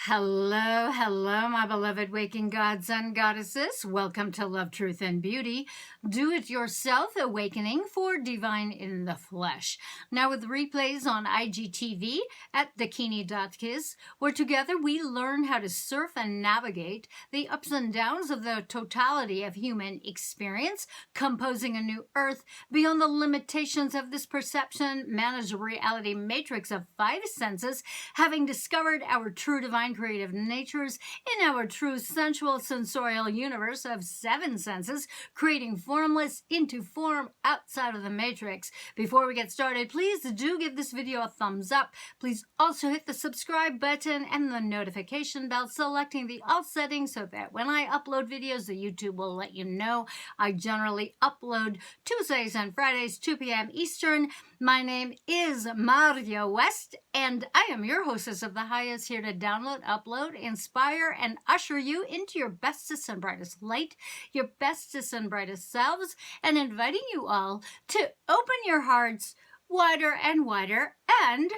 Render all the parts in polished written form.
Hello, hello, my beloved waking gods and goddesses. Welcome to Love, Truth, and Beauty. Do-it-yourself awakening for divine in the flesh. Now with replays on IGTV at dakini.kiz, where together we learn how to surf and navigate the ups and downs of the totality of human experience, composing a new earth beyond the limitations of this perception, manage a reality matrix of five senses, having discovered our true divine creative natures in our true sensual sensorial universe of seven senses, creating formless into form outside of the matrix. Before we get started, please do give this video a thumbs up. Please also hit the subscribe button and the notification bell, selecting the all settings so that when I upload videos, the YouTube will let you know. I generally upload Tuesdays and Fridays, 2 p.m. Eastern. My name is Maria West, and I am your hostess of the highest, here to download, upload, inspire, and usher you into your bestest and brightest light, your bestest and brightest selves, and inviting you all to open your hearts wider and wider and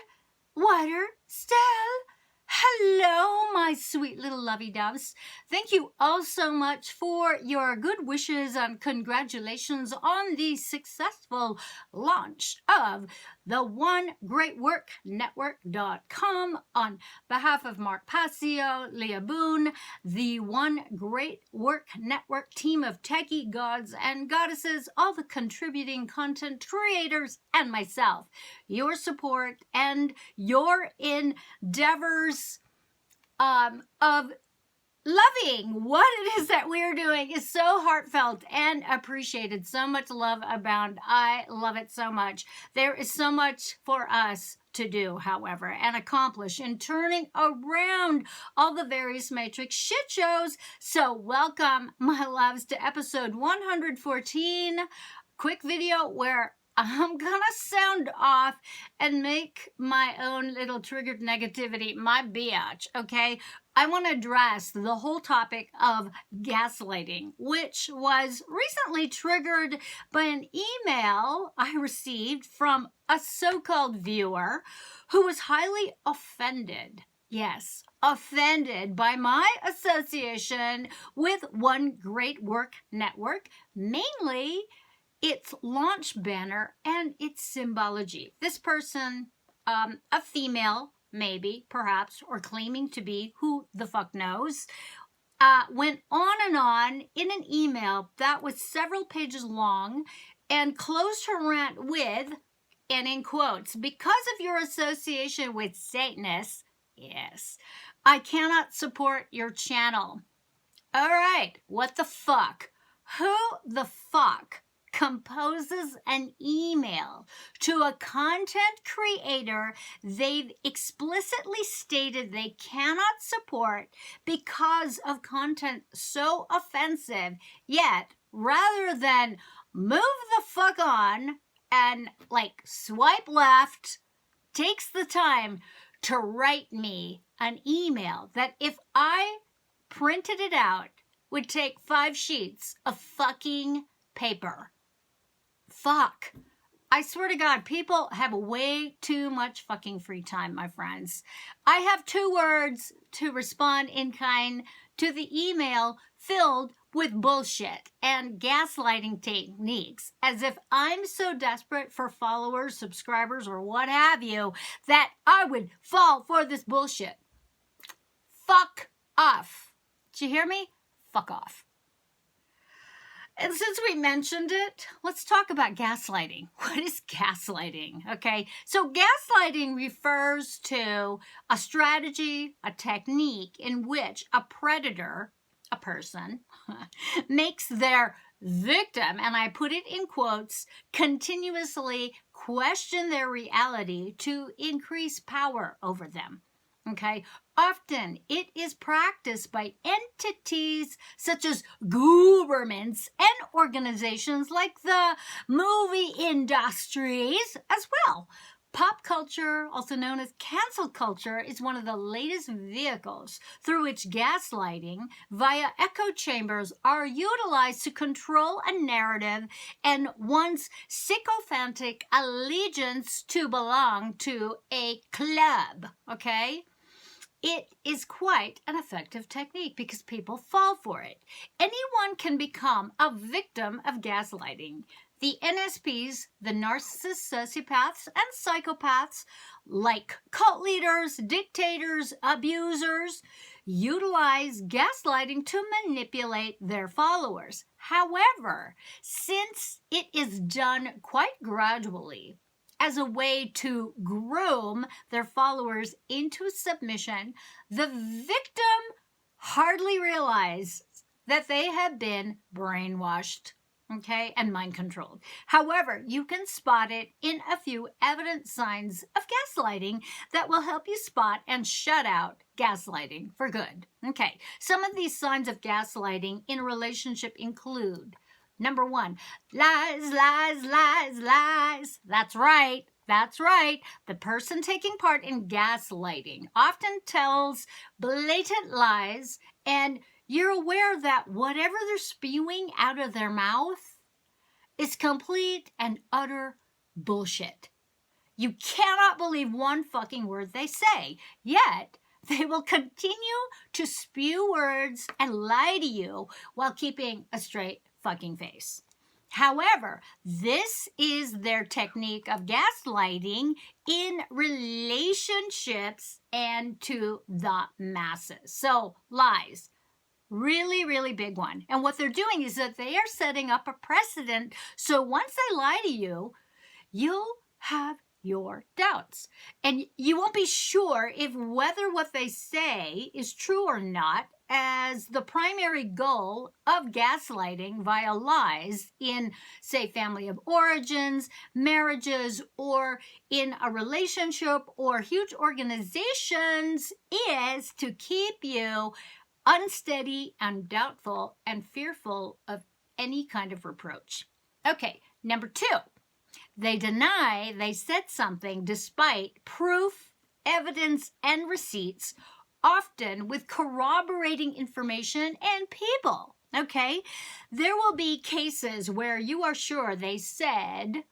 wider still. Hello, my sweet little lovey-doves. Thank you all so much for your good wishes and congratulations on the successful launch of the OneGreatWorkNetwork.com on behalf of Mark Passio, Leiha Boone, the One Great Work Network team of techie gods and goddesses, all the contributing content creators, and myself. Your support and your endeavors of loving what it is that we're doing is so heartfelt and appreciated. So much love abound. I love it so much. There is so much for us to do, however, and accomplish in turning around all the various Matrix Shitshows. So welcome, my loves, to episode 114. Quick video where I'm gonna sound off and make my own little triggered negativity my biatch, okay? I want to address the whole topic of gaslighting, which was recently triggered by an email I received from a so-called viewer who was highly offended. Yes, offended by my association with One Great Work Network, mainly its launch banner and its symbology. This person, a female, maybe, perhaps, or claiming to be, who the fuck knows, went on and on in an email that was several pages long and closed her rant with, and in quotes, "Because of your association with Satanists, yes, I cannot support your channel." All right, what the fuck? Who the fuck composes an email to a content creator they've explicitly stated they cannot support because of content so offensive, yet rather than move the fuck on and swipe left, takes the time to write me an email that if I printed it out would take 5 sheets of fucking paper. Fuck. I swear to God, people have way too much fucking free time, my friends. I have 2 words to respond in kind to the email filled with bullshit and gaslighting techniques, as if I'm so desperate for followers, subscribers, or what have you, that I would fall for this bullshit. Fuck off. Did you hear me? Fuck off. And since we mentioned it, let's talk about gaslighting. What is gaslighting? Okay, so gaslighting refers to a strategy, a technique in which a predator, a person, makes their victim, and I put it in quotes, continuously question their reality to increase power over them. Okay, often it is practiced by entities such as governments and organizations like the movie industries as well. Pop culture, also known as cancel culture, is one of the latest vehicles through which gaslighting via echo chambers are utilized to control a narrative and one's sycophantic allegiance to belong to a club, okay? It is quite an effective technique because people fall for it. Anyone can become a victim of gaslighting. The NSPs, the narcissists, sociopaths, and psychopaths, like cult leaders, dictators, abusers, utilize gaslighting to manipulate their followers. However, since it is done quite gradually, as a way to groom their followers into submission, the victim hardly realizes that they have been brainwashed, okay, and mind controlled. However, you can spot it in a few evident signs of gaslighting that will help you spot and shut out gaslighting for good. Okay, some of these signs of gaslighting in a relationship include: number 1, lies, lies, lies, lies. That's right. That's right. The person taking part in gaslighting often tells blatant lies, and you're aware that whatever they're spewing out of their mouth is complete and utter bullshit. You cannot believe one fucking word they say, yet they will continue to spew words and lie to you while keeping a straight fucking face. However, this is their technique of gaslighting in relationships and to the masses. So, lies. Really, really big one. And what they're doing is that they are setting up a precedent. So once they lie to you, you'll have your doubts. And you won't be sure if whether what they say is true or not, as the primary goal of gaslighting via lies in, say, family of origins, marriages, or in a relationship or huge organizations is to keep you unsteady and doubtful and fearful of any kind of reproach. Okay, number 2. They deny they said something despite proof, evidence, and receipts, often with corroborating information and people. Okay? There will be cases where you are sure they said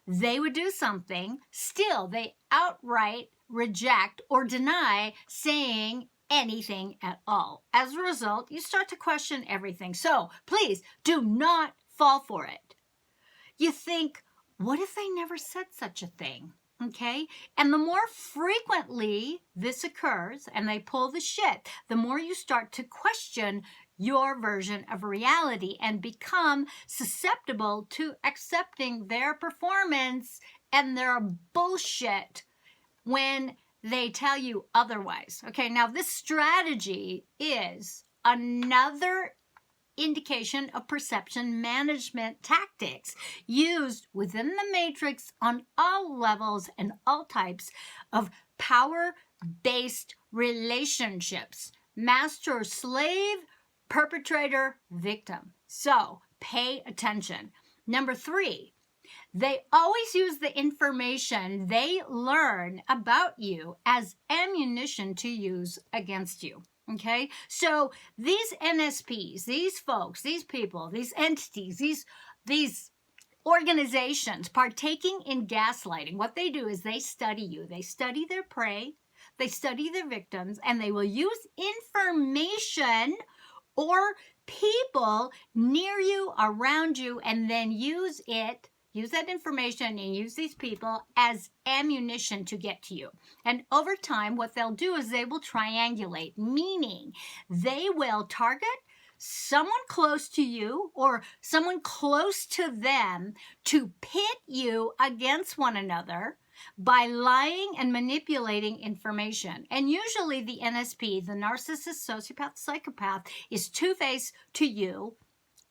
they would do something, still they outright reject or deny saying anything at all. As a result, you start to question everything. So please do not fall for it. You think, what if they never said such a thing? Okay? And the more frequently this occurs and they pull the shit, the more you start to question your version of reality and become susceptible to accepting their performance and their bullshit when they tell you otherwise. Okay, now this strategy is another indication of perception management tactics used within the Matrix on all levels and all types of power-based relationships. Master, slave, perpetrator, victim. So pay attention. Number 3, they always use the information they learn about you as ammunition to use against you. Okay, so these NSPs, these folks, these people, these entities, these organizations partaking in gaslighting, what they do is they study you. They study their prey, they study their victims, and they will use information or people near you, around you, and then use that information and use these people as ammunition to get to you. And over time, what they'll do is they will triangulate, meaning they will target someone close to you or someone close to them to pit you against one another by lying and manipulating information. And usually the NSP, the narcissist, sociopath, psychopath, is two-faced to you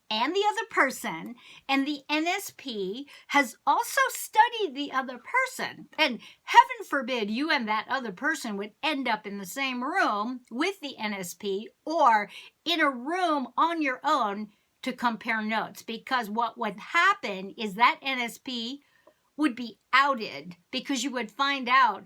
and the other person, and the NSP has also studied the other person. And heaven forbid you and that other person would end up in the same room with the NSP or in a room on your own to compare notes, because what would happen is that NSP would be outed because you would find out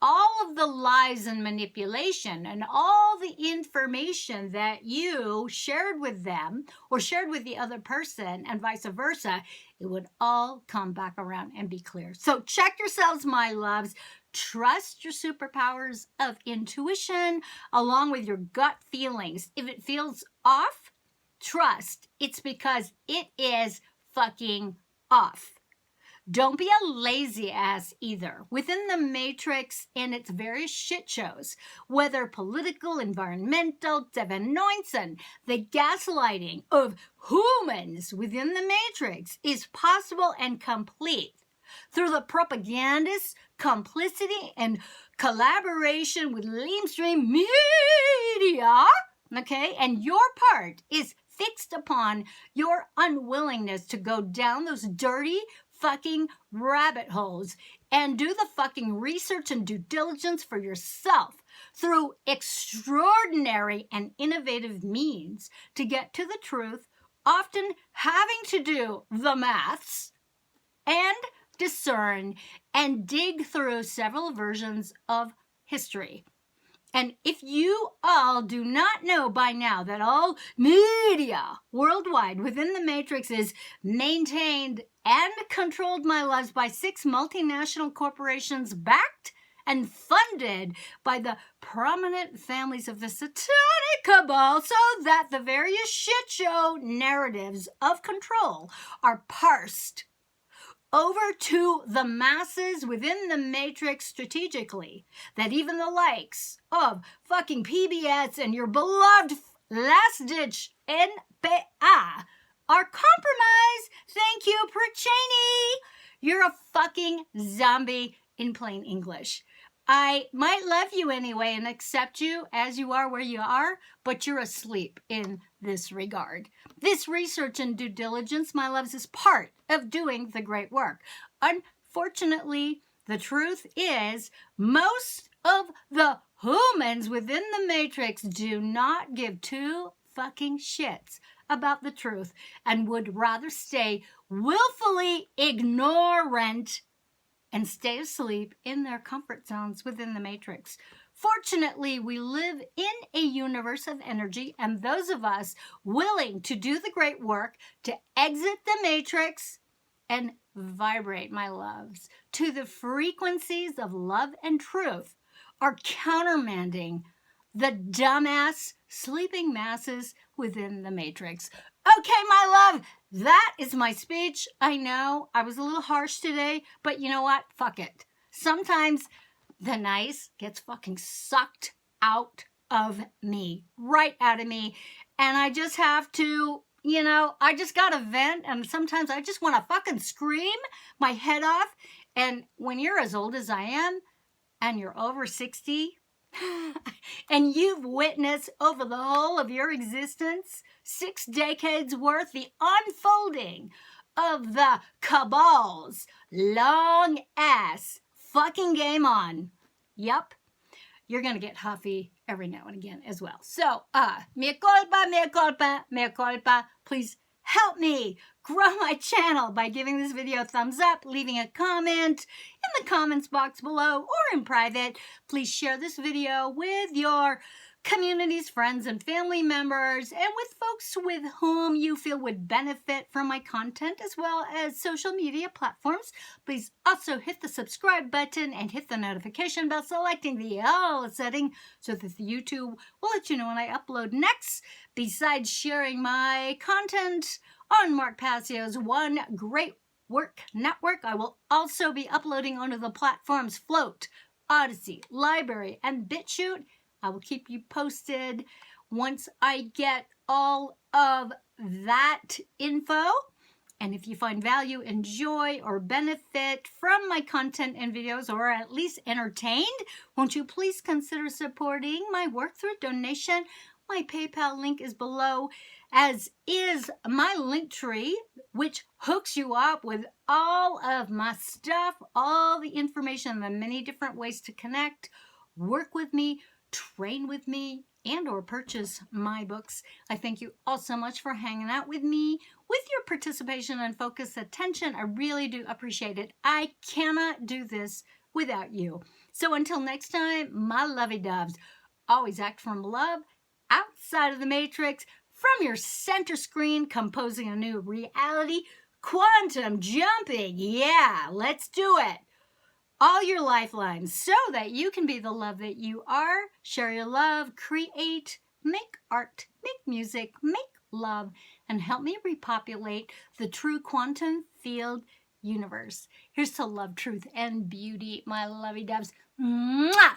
all of the lies and manipulation and all the information that you shared with them or shared with the other person and vice versa, it would all come back around and be clear. So check yourselves, my loves. Trust your superpowers of intuition along with your gut feelings. If it feels off, trust it's because it is fucking off. Don't be a lazy ass either. Within the Matrix and its various shit shows, whether political, environmental, 7/19, the gaslighting of humans within the Matrix is possible and complete through the propagandist complicity and collaboration with lamestream media, okay? And your part is fixed upon your unwillingness to go down those dirty fucking rabbit holes and do the fucking research and due diligence for yourself through extraordinary and innovative means to get to the truth, often having to do the maths and discern and dig through several versions of history. And if you all do not know by now that all media worldwide within the Matrix is maintained and controlled, my loves, by 6 multinational corporations backed and funded by the prominent families of the satanic cabal, so that the various shit show narratives of control are parsed over to the masses within the Matrix strategically, that even the likes of fucking PBS and your beloved last-ditch NPA are compromised. Thank you, Percheney. You're a fucking zombie in plain English. I might love you anyway and accept you as you are where you are, but you're asleep in this regard. This research and due diligence, my loves, is part of doing the great work. Unfortunately, the truth is most of the humans within the Matrix do not give two fucking shits about the truth and would rather stay willfully ignorant and stay asleep in their comfort zones within the Matrix. Fortunately, we live in a universe of energy, and those of us willing to do the great work to exit the Matrix and vibrate, my loves, to the frequencies of love and truth are countermanding the dumbass sleeping masses within the Matrix. Okay, my love, that is my speech. I know I was a little harsh today, but you know what? Fuck it. Sometimes the nice gets fucking sucked out of me, right out of me. And I just have to, I just got to vent. And sometimes I just want to fucking scream my head off. And when you're as old as I am and you're over 60, and you've witnessed over the whole of your existence 6 decades worth the unfolding of the cabal's long ass fucking game on. Yup, you're gonna get huffy every now and again as well. So, mea culpa, mea culpa, mea culpa. Please help me grow my channel by giving this video a thumbs up, leaving a comment in the comments box below or in private. Please share this video with your communities, friends, and family members, and with folks with whom you feel would benefit from my content, as well as social media platforms. Please also hit the subscribe button and hit the notification bell, selecting the all setting so that the YouTube will let you know when I upload next. Besides sharing my content on Mark Passio's One Great Work Network, I will also be uploading onto the platforms Float, Odyssey, Library, and BitChute. I will keep you posted once I get all of that info. And if you find value, enjoy, or benefit from my content and videos, or at least entertained, won't you please consider supporting my work through donation? My PayPal link is below, as is my Linktree, which hooks you up with all of my stuff, all the information, the many different ways to connect, work with me, train with me, and or purchase my books. I thank you all so much for hanging out with me, with your participation and focused attention. I really do appreciate it. I cannot do this without you. So until next time, my lovey doves, always act from love, outside of the matrix, from your center screen, composing a new reality, quantum jumping. Yeah, let's do it. All your lifelines so that you can be the love that you are. Share your love, create, make art, make music, make love, and help me repopulate the true quantum field universe. Here's to love, truth, and beauty, my lovey doves. Mwah!